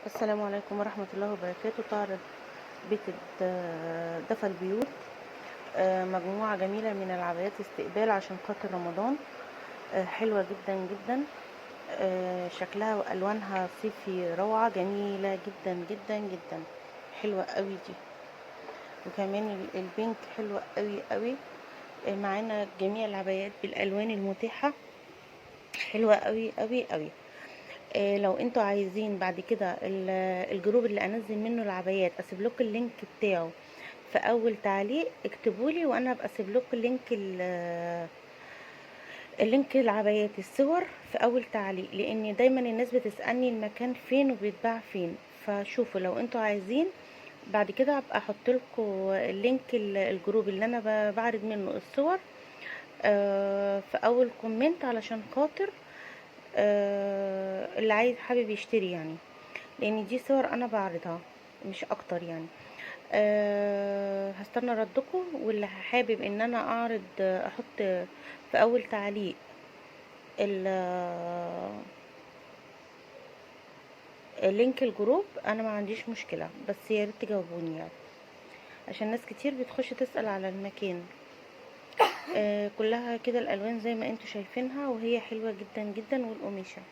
السلام عليكم ورحمة الله وبركاته. تعرض بيت دفى البيوت مجموعة جميلة من العبايات استقبال عشان خاطر رمضان. حلوة جدا جدا. شكلها وألوانها صيفي روعة، جميلة جدا جدا جدا، حلوة قوي دي. وكمان البينك حلوة قوي قوي. معانا جميع العبايات بالألوان المتاحة، حلوة قوي قوي قوي. لو انتوا عايزين بعد كده الجروب اللي انزل منه العبايات اسيب لكم اللينك بتاعه في اول تعليق، اكتبولي وانا ابقى اسيب لكم اللينك العبايات الصور في اول تعليق، لان دايما الناس بتسألني المكان فين وبيتباع فين. فشوفوا لو انتوا عايزين بعد كده ابقى احط لكم اللينك الجروب اللي انا بعرض منه الصور في اول كومنت، علشان خاطر اللي عايز حابب يشتري يعني، لان دي صور انا بعرضها مش اكتر يعني. هستنى ردكم، واللي حابب ان انا اعرض احط في اول تعليق لينك الجروب، انا ما عنديش مشكلة، بس يا ريت تجاوبوني يعني، عشان ناس كتير بتخش تسأل على المكان. كلها كده الالوان زي ما انتوا شايفينها، وهي حلوة جدا جدا، والقماشة